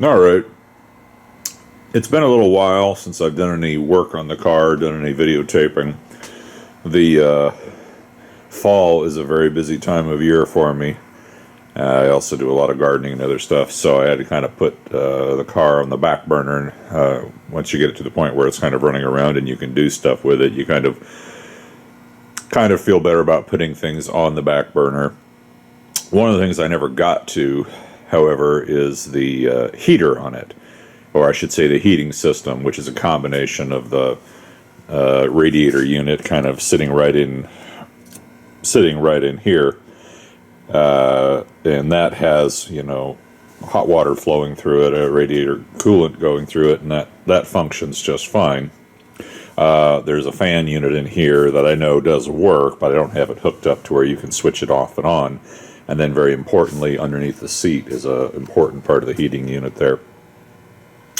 Alright, it's been a little while since I've done any work on the car, done any videotaping. The fall is a very busy time of year for me. I also do a lot of gardening and other stuff, so I had to kind of put the car on the back burner. Once you get it to the point where it's kind of running around and you can do stuff with it, you kind of feel better about putting things on the back burner. One of the things I never got to, however, is the heater on it, or I should say the heating system, which is a combination of the radiator unit kind of sitting right in here, and that has, you know, hot water flowing through it, a radiator coolant going through it, and that functions just fine. There's a fan unit in here that I know does work, but I don't have it hooked up to where you can switch it off and on. And then, very importantly, underneath the seat is an important part of the heating unit there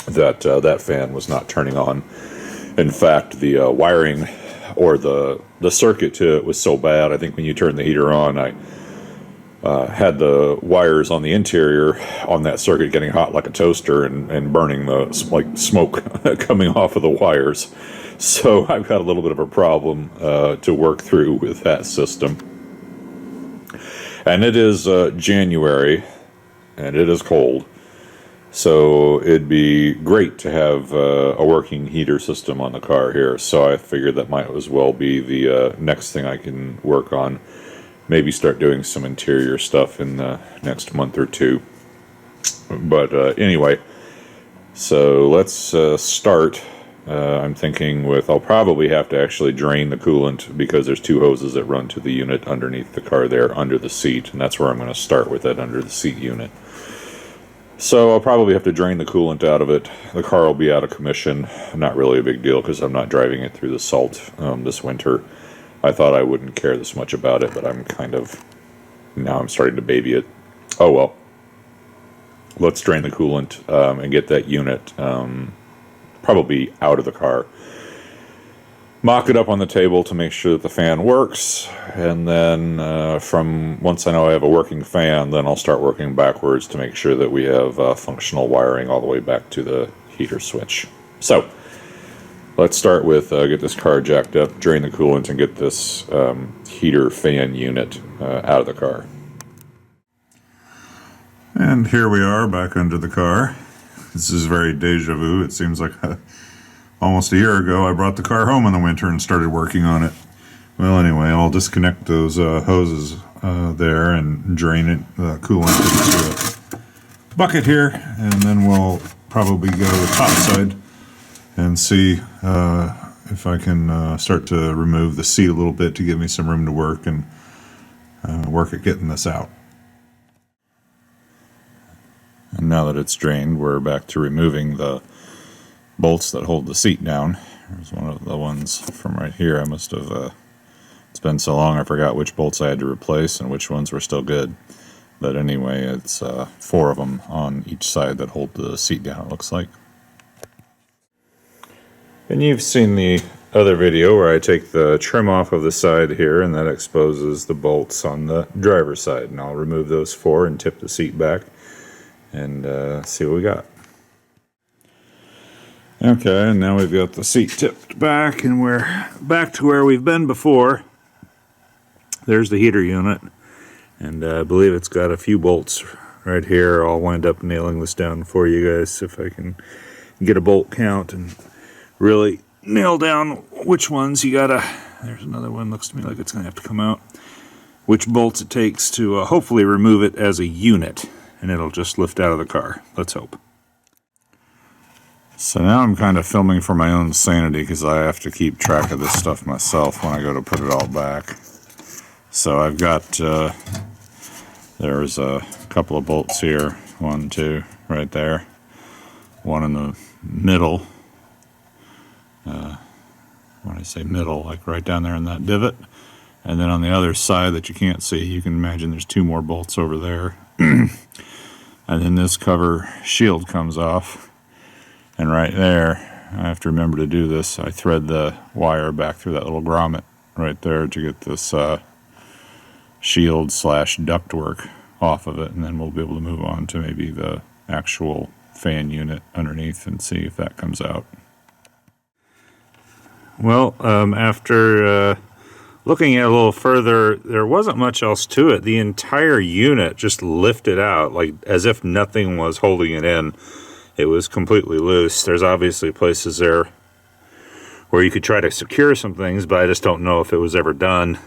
that fan was not turning on. In fact, the wiring or the circuit to it was so bad, I think when you turn the heater on, I had the wires on the interior on that circuit getting hot like a toaster and burning like smoke coming off of the wires. So I've got a little bit of a problem to work through with that system. And it is January, and it is cold, so it'd be great to have a working heater system on the car here. So I figured that might as well be the next thing I can work on. Maybe start doing some interior stuff in the next month or two. But anyway, so let's start. I'm thinking I'll probably have to actually drain the coolant because there's two hoses that run to the unit underneath the car there, under the seat, and that's where I'm going to start with it, under the seat unit. So I'll probably have to drain the coolant out of it. The car will be out of commission. Not really a big deal because I'm not driving it through the salt this winter. I thought I wouldn't care this much about it, but now I'm starting to baby it. Oh well. Let's drain the coolant and get that unit probably out of the car. Mock it up on the table to make sure that the fan works, and then once I know I have a working fan, then I'll start working backwards to make sure that we have functional wiring all the way back to the heater switch. So let's start with get this car jacked up, drain the coolant, and get this heater fan unit out of the car. And here we are back under the car. This is very deja vu. It seems like almost a year ago I brought the car home in the winter and started working on it. Well, anyway, I'll disconnect those hoses there and drain it, coolant into a bucket here, and then we'll probably go to the top side and see if I can start to remove the seat a little bit to give me some room to work and work at getting this out. And now that it's drained, we're back to removing the bolts that hold the seat down. There's one of the ones from right here. I must have, it's been so long I forgot which bolts I had to replace and which ones were still good. But anyway, it's 4 of them on each side that hold the seat down, it looks like. And you've seen the other video where I take the trim off of the side here, and that exposes the bolts on the driver's side. And I'll remove those 4 and tip the seat back and see what we got. Okay, and now we've got the seat tipped back, and we're back to where we've been before. There's the heater unit, and I believe it's got a few bolts right here. I'll wind up nailing this down for you guys if I can get a bolt count and really nail down which ones you gotta. There's another one, looks to me like it's gonna have to come out. Which bolts it takes to hopefully remove it as a unit, and it'll just lift out of the car. Let's hope. So now I'm kind of filming for my own sanity because I have to keep track of this stuff myself when I go to put it all back. So I've got, there's a couple of bolts here. 1, 2, right there. One in the middle. When I say middle, like right down there in that divot. And then on the other side that you can't see, you can imagine there's 2 more bolts over there. And then this cover shield comes off. And right there, I have to remember to do this. I thread the wire back through that little grommet right there to get this shield / ductwork off of it, and then we'll be able to move on to maybe the actual fan unit underneath and see if that comes out. Well, after looking at it a little further, there wasn't much else to it. The entire unit just lifted out, like as if nothing was holding it in. It was completely loose. There's obviously places there where you could try to secure some things, but I just don't know if it was ever done.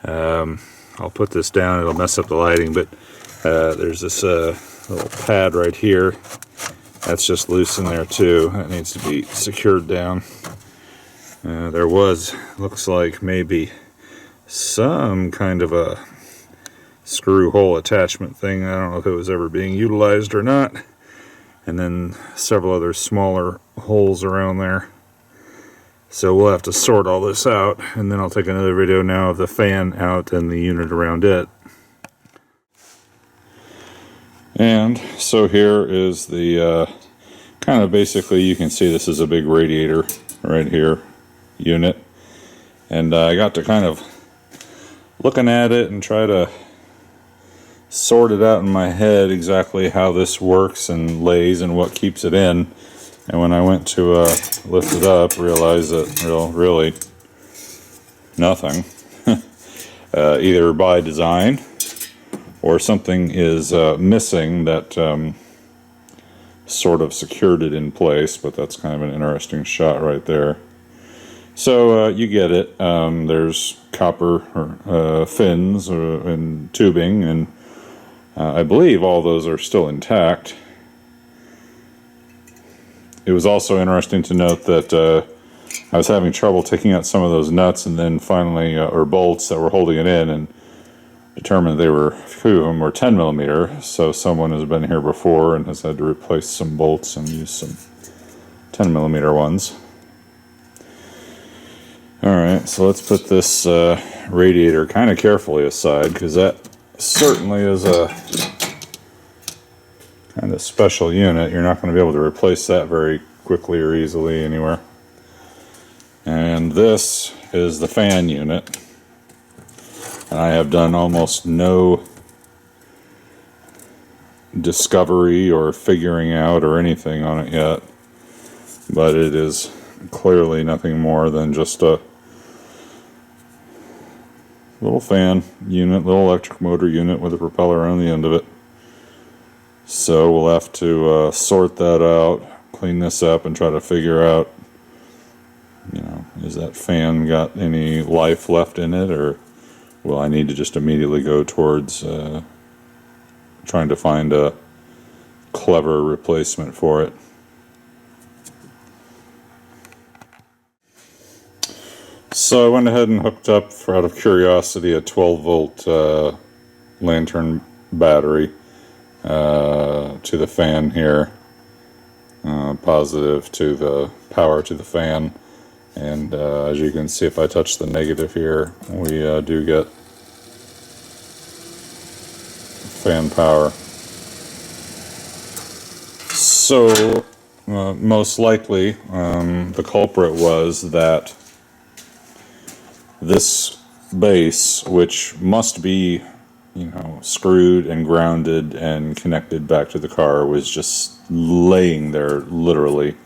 I'll put this down, it'll mess up the lighting, but there's this little pad right here. That's just loose in there too. That needs to be secured down. There was, looks like maybe some kind of a screw hole attachment thing. I don't know if it was ever being utilized or not. And then several other smaller holes around there. So we'll have to sort all this out, and then I'll take another video now of the fan out and the unit around it. And so here is the kind of basically, you can see this is a big radiator right here unit, and I got to kind of looking at it and try to sort it out in my head exactly how this works and lays and what keeps it in. And when I went to lift it up, realized that really nothing. Either by design or something is missing that sort of secured it in place, but that's kind of an interesting shot right there. So you get it. There's copper fins and tubing, and I believe all those are still intact. It was also interesting to note that I was having trouble taking out some of those nuts, and then finally, or bolts that were holding it in, and determined they were, a few of them were 10 millimeter. So someone has been here before and has had to replace some bolts and use some 10 millimeter ones. Alright, so let's put this radiator kind of carefully aside, because that certainly is a kind of special unit. You're not going to be able to replace that very quickly or easily anywhere. And this is the fan unit. And I have done almost no discovery or figuring out or anything on it yet. But it is clearly nothing more than just a little fan unit, little electric motor unit with a propeller on the end of it. So we'll have to sort that out, clean this up, and try to figure out, you know, is that fan got any life left in it, or will I need to just immediately go towards trying to find a clever replacement for it. So I went ahead and hooked up, out of curiosity, a 12-volt lantern battery to the fan here, positive to the power to the fan, and as you can see, if I touch the negative here, we do get fan power. So most likely the culprit was that this base, which must be, you know, screwed and grounded and connected back to the car, was just laying there literally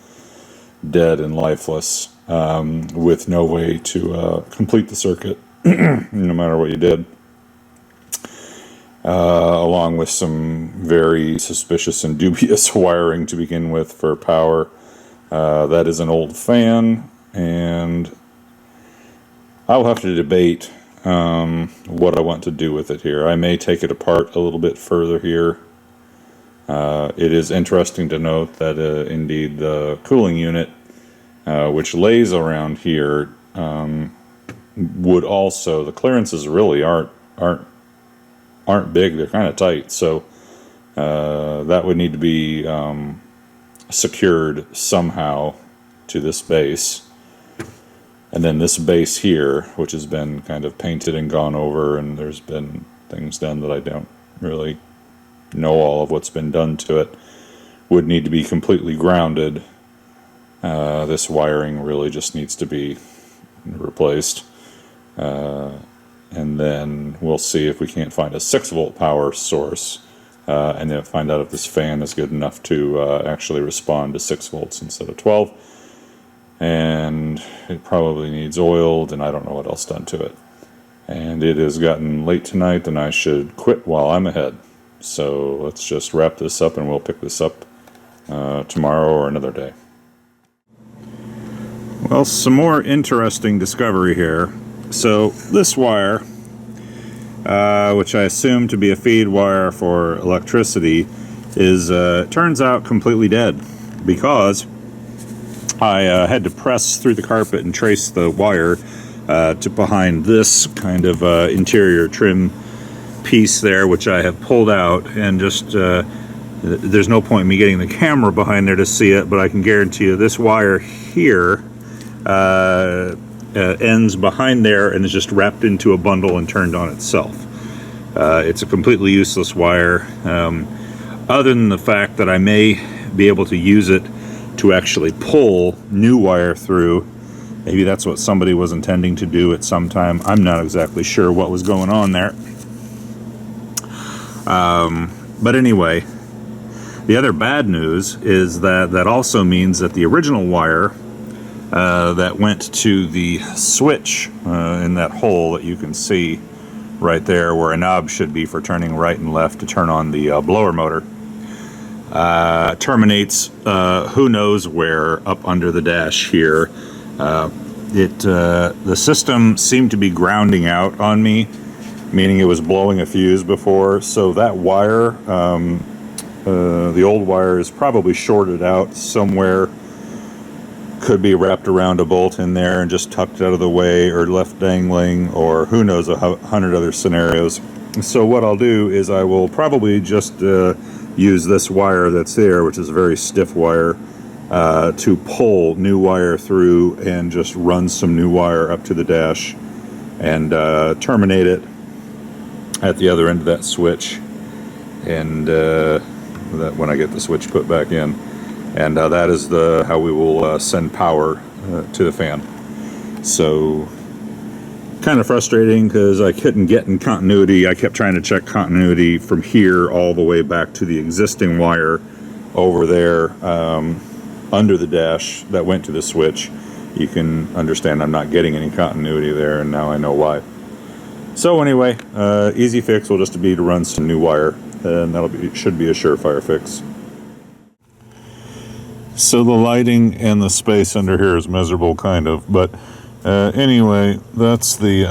dead and lifeless, with no way to complete the circuit no matter what you did, along with some very suspicious and dubious wiring to begin with for power. That is an old fan, and I'll have to debate what I want to do with it here. I may take it apart a little bit further here. It is interesting to note that indeed the cooling unit, which lays around here, would also, the clearances really aren't big. They're kind of tight, so that would need to be secured somehow to this base. And then this base here, which has been kind of painted and gone over, and there's been things done that I don't really know all of what's been done to it, would need to be completely grounded. This wiring really just needs to be replaced. And then we'll see if we can't find a 6-volt power source and then find out if this fan is good enough to actually respond to 6 volts instead of 12. And it probably needs oiled, and I don't know what else done to it. And it has gotten late tonight, and I should quit while I'm ahead. So let's just wrap this up, and we'll pick this up tomorrow or another day. Well, some more interesting discovery here. So this wire, which I assume to be a feed wire for electricity, is turns out completely dead, because I had to press through the carpet and trace the wire to behind this kind of interior trim piece there, which I have pulled out, and just there's no point in me getting the camera behind there to see it, but I can guarantee you this wire here ends behind there and is just wrapped into a bundle and turned on itself. It's a completely useless wire, other than the fact that I may be able to use it to actually pull new wire through. Maybe that's what somebody was intending to do at some time. I'm not exactly sure what was going on there. But anyway, the other bad news is that also means that the original wire that went to the switch in that hole that you can see right there, where a knob should be for turning right and left to turn on the blower motor, terminates who knows where up under the dash here. The system seemed to be grounding out on me, meaning it was blowing a fuse before. So that wire, the old wire, is probably shorted out somewhere. Could be wrapped around a bolt in there and just tucked out of the way, or left dangling, or who knows, 100 other scenarios. So what I'll do is I will probably just use this wire that's there, which is a very stiff wire, to pull new wire through and just run some new wire up to the dash and terminate it at the other end of that switch, and that when I get the switch put back in, and that is how we will send power to the fan. So kind of frustrating, because I couldn't get in continuity. I kept trying to check continuity from here all the way back to the existing wire over there under the dash that went to the switch. You can understand I'm not getting any continuity there, and now I know why. So anyway, easy fix will just be to run some new wire, and should be a surefire fix. So the lighting and the space under here is miserable, kind of, but anyway, that's the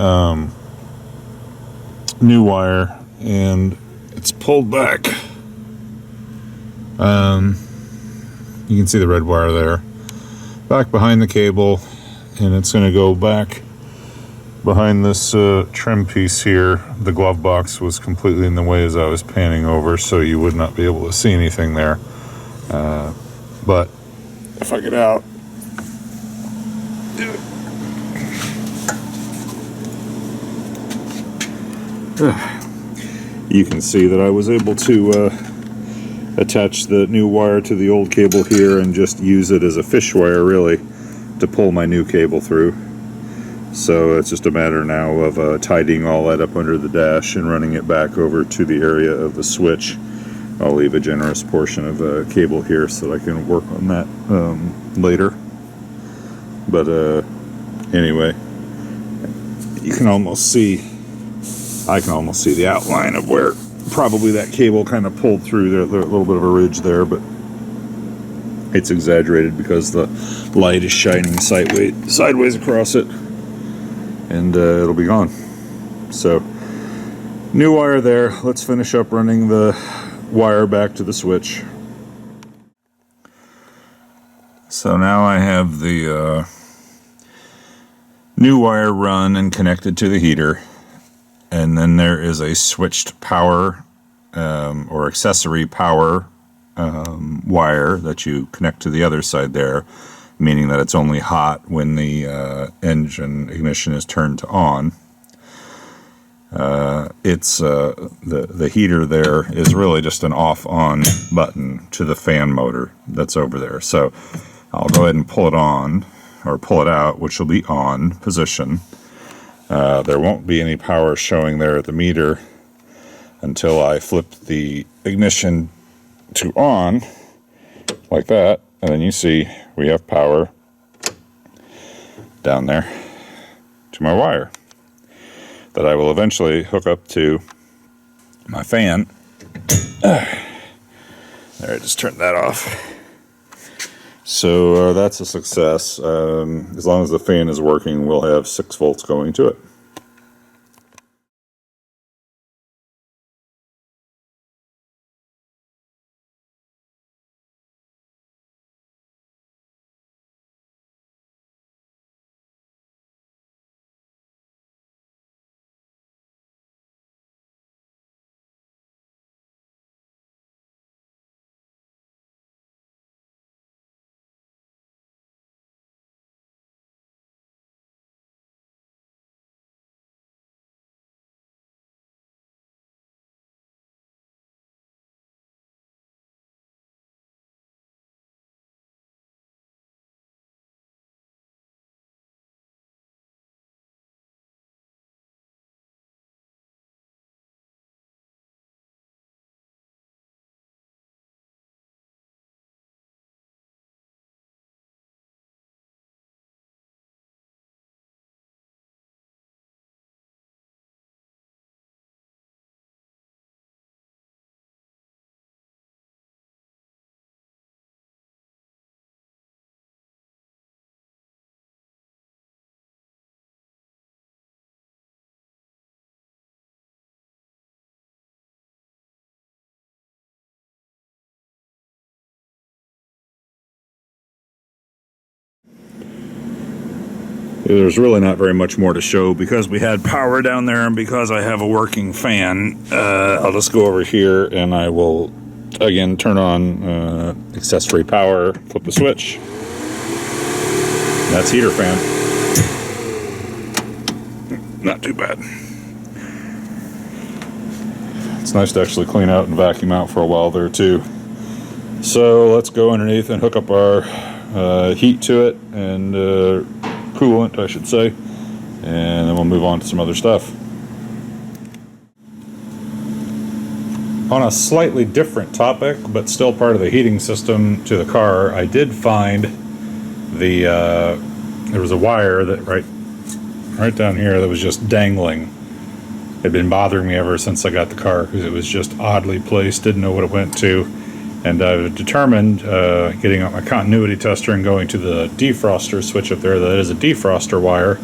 new wire, and it's pulled back. You can see the red wire there, back behind the cable, and it's going to go back behind this trim piece here. The glove box was completely in the way as I was panning over, so you would not be able to see anything there. But if I get out, you can see that I was able to attach the new wire to the old cable here and just use it as a fish wire, really, to pull my new cable through. So it's just a matter now of tidying all that up under the dash and running it back over to the area of the switch. I'll leave a generous portion of cable here so that I can work on that later. But anyway, you can almost see, I can almost see the outline of where probably that cable kind of pulled through there. A little bit of a ridge there, but it's exaggerated because the light is shining sideways across it, and it'll be gone. So new wire there. Let's finish up running the wire back to the switch. So now I have the new wire run and connected to the heater, and then there is a switched power or accessory power wire that you connect to the other side there, meaning that it's only hot when the engine ignition is turned to on. It's the heater there is really just an off-on button to the fan motor that's over there. So I'll go ahead and pull it on, or pull it out, which will be on position. There won't be any power showing there at the meter until I flip the ignition to on, like that, and then you see we have power down there to my wire that I will eventually hook up to my fan. There, I just turned that off. So that's a success. As long as the fan is working, we'll have 6 volts going to it. There's really not very much more to show because we had power down there and because I have a working fan. I'll just go over here and I will again turn on accessory power, flip the switch. That's heater fan. Not too bad. It's nice to actually clean out and vacuum out for a while there too. So let's go underneath and hook up our heat to it and coolant, I should say, and then we'll move on to some other stuff. On a slightly different topic, but still part of the heating system to the car, I did find the there was a wire that right down here that was just dangling. It had been bothering me ever since I got the car because it was just oddly placed, didn't know what it went to. And I've determined, getting out my continuity tester and going to the defroster switch up there, that is a defroster wire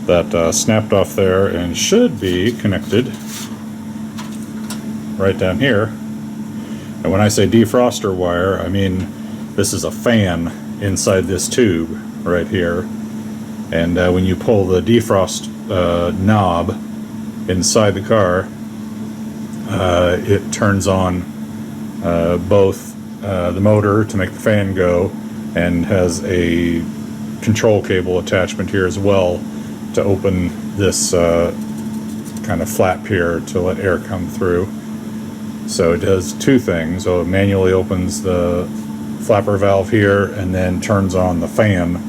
that snapped off there and should be connected right down here. And when I say defroster wire, I mean this is a fan inside this tube right here. And when you pull the defrost knob inside the car, it turns on both the motor to make the fan go and has a control cable attachment here as well to open this kind of flap here to let air come through. So it does two things. So it manually opens the flapper valve here and then turns on the fan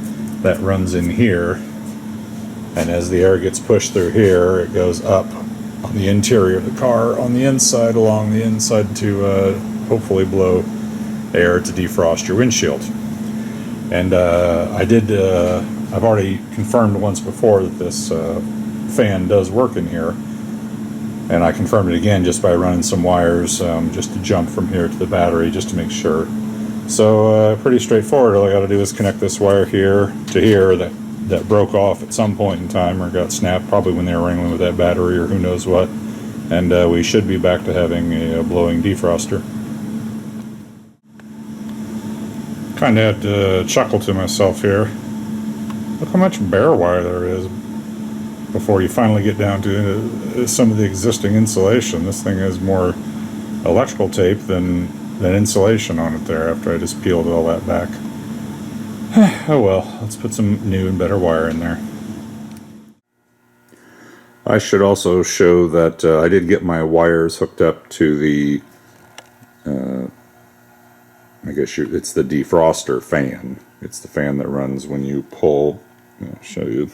that runs in here. And as the air gets pushed through here, it goes up on the interior of the car on the inside, along the inside to hopefully blow air to defrost your windshield. And I've already confirmed once before that this fan does work in here, and I confirmed it again just by running some wires just to jump from here to the battery just to make sure. So pretty straightforward. All I got to do is connect this wire here to here that broke off at some point in time or got snapped, probably when they were wrangling with that battery or who knows what, and we should be back to having a blowing defroster. Kind of had to chuckle to myself here. Look how much bare wire there is before you finally get down to some of the existing insulation. This thing has more electrical tape than insulation on it there after I just peeled all that back. Oh well, let's put some new and better wire in there. I should also show that I did get my wires hooked up to the I guess it's the defroster fan. It's the fan that runs when you pull. I'll show you.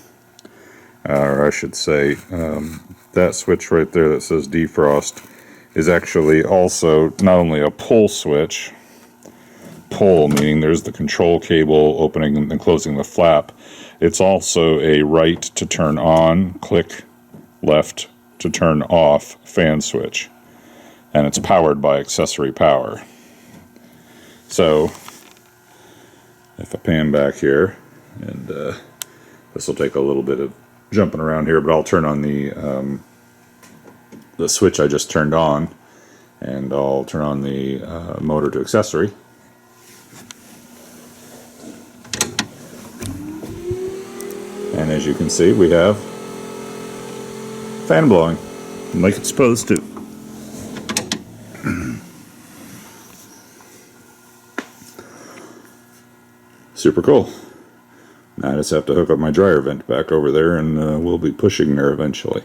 Or I should say, that switch right there that says defrost is actually also not only a pull switch, pull meaning there's the control cable opening and closing the flap, it's also a right to turn on, click, left to turn off fan switch. And it's powered by accessory power. So, if I pan back here, and this will take a little bit of jumping around here, but I'll turn on the switch I just turned on, and I'll turn on the motor to accessory. And as you can see, we have fan blowing, like it's supposed to. Super cool. Now I just have to hook up my dryer vent back over there, and we'll be pushing there eventually.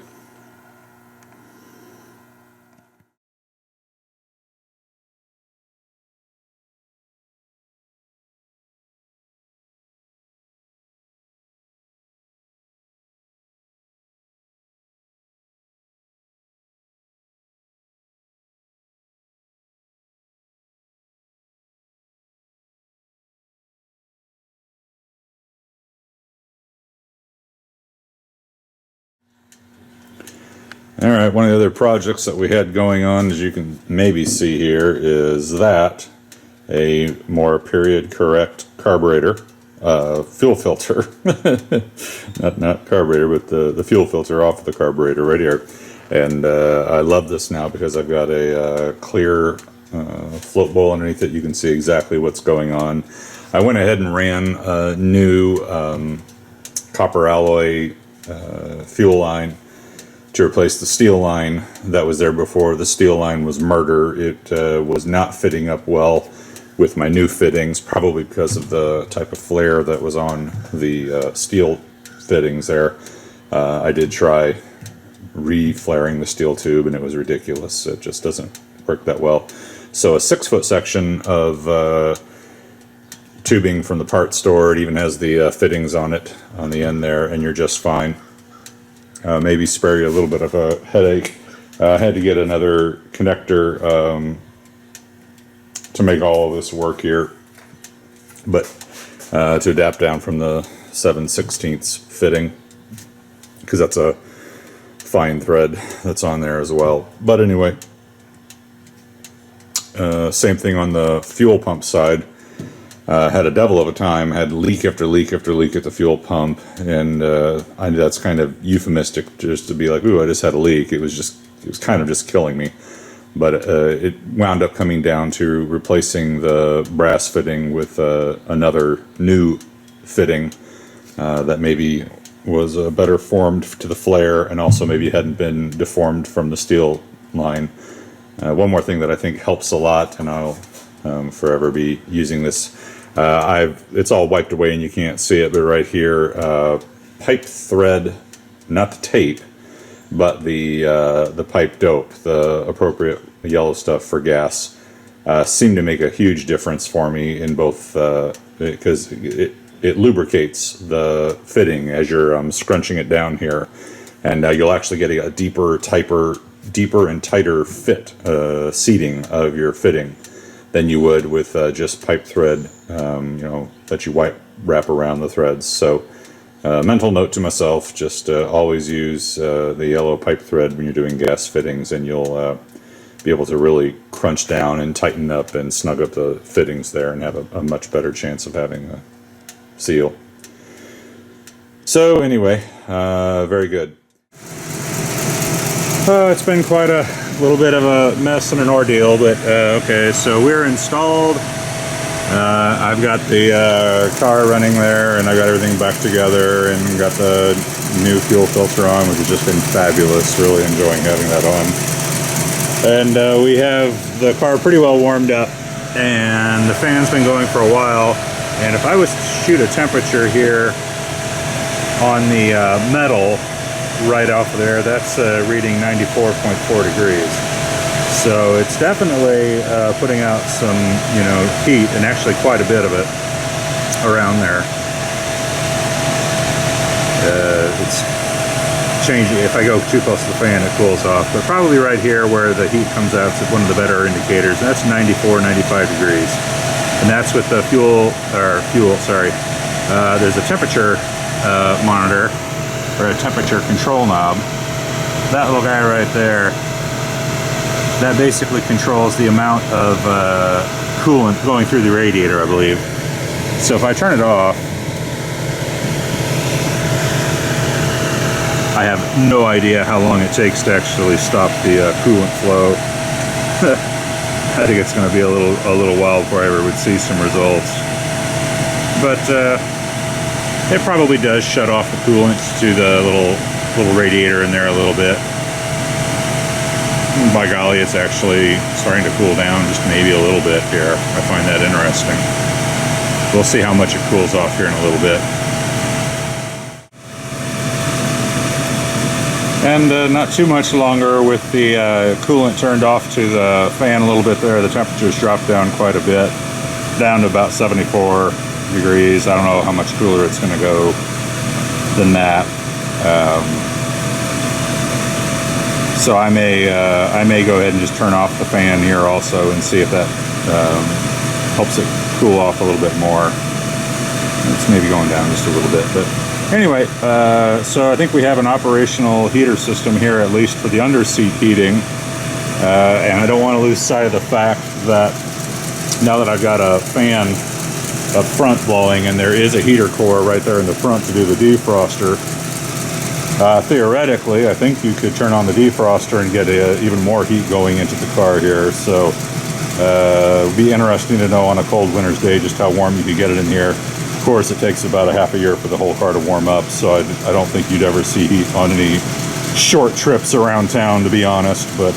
Alright, one of the other projects that we had going on, as you can maybe see here, is that a more period correct carburetor, fuel filter, not carburetor, but the fuel filter off of the carburetor right here. And I love this now because I've got a clear float bowl underneath it. You can see exactly what's going on. I went ahead and ran a new copper alloy fuel line to replace the steel line that was there before. The steel line was murder. It was not fitting up well with my new fittings, probably because of the type of flare that was on the steel fittings there. I did try re-flaring the steel tube, and it was ridiculous. It just doesn't work that well. So a 6-foot section of tubing from the parts store, it even has the fittings on it on the end there, and you're just fine. Maybe spare you a little bit of a headache. I had to get another connector to make all of this work here, but to adapt down from the 7/16 fitting, because that's a fine thread that's on there as well. But anyway, same thing on the fuel pump side. Had a devil of a time, had leak after leak after leak at the fuel pump, and that's kind of euphemistic just to be like, ooh, I just had a leak. It was kind of just killing me. But it wound up coming down to replacing the brass fitting with another new fitting that maybe was better formed to the flare, and also maybe hadn't been deformed from the steel line. One more thing that I think helps a lot, and I'll forever be using this. It's all wiped away and you can't see it, but right here, pipe thread, not the tape, but the pipe dope, the appropriate yellow stuff for gas, seemed to make a huge difference for me in both, because it lubricates the fitting as you're scrunching it down here, and you'll actually get a deeper and tighter fit seating of your fitting than you would with just pipe thread, that you wrap around the threads. So, mental note to myself: just always use the yellow pipe thread when you're doing gas fittings, and you'll be able to really crunch down and tighten up and snug up the fittings there, and have a much better chance of having a seal. So anyway, very good. It's been quite a little bit of a mess and an ordeal, but okay, so we're installed. I've got the car running there, and I got everything back together, and got the new fuel filter on, which has just been fabulous. Really enjoying having that on. And we have the car pretty well warmed up, and the fan's been going for a while. And if I was to shoot a temperature here on the metal right off of there, that's reading 94.4 degrees. So it's definitely putting out some, heat, and actually quite a bit of it around there. It's change it. If I go too close to the fan, it cools off. But probably right here where the heat comes out is one of the better indicators. That's 94, 95 degrees. And that's with the there's a temperature monitor, or a temperature control knob. That little guy right there, that basically controls the amount of coolant going through the radiator, I believe. So if I turn it off, I have no idea how long it takes to actually stop the coolant flow. I think it's going to be a little while before I ever would see some results. But it probably does shut off the coolant to the little radiator in there a little bit. By golly, it's actually starting to cool down just maybe a little bit here. I find that interesting. We'll see how much it cools off here in a little bit. And not too much longer with the coolant turned off to the fan a little bit there. The temperature's dropped down quite a bit, down to about 74 degrees. I don't know how much cooler it's going to go than that. So I may go ahead and just turn off the fan here also and see if that helps it cool off a little bit more. It's maybe going down just a little bit, but anyway, so I think we have an operational heater system here, at least for the under seat heating. And I don't want to lose sight of the fact that now that I've got a fan up front blowing, and there is a heater core right there in the front to do the defroster. Theoretically, I think you could turn on the defroster and get even more heat going into the car here. So it'll be interesting to know on a cold winter's day just how warm you could get it in here. Of course, it takes about a half a year for the whole car to warm up, so I don't think you'd ever see heat on any short trips around town, to be honest. But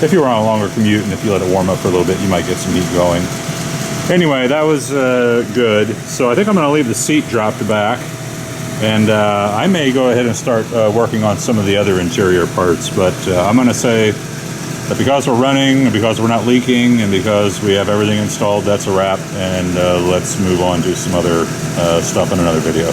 if you were on a longer commute and if you let it warm up for a little bit, you might get some heat going. Anyway, that was good. So I think I'm going to leave the seat dropped back, and I may go ahead and start working on some of the other interior parts. But I'm going to say that because we're running, and because we're not leaking, and because we have everything installed, that's a wrap. And let's move on to some other stuff in another video.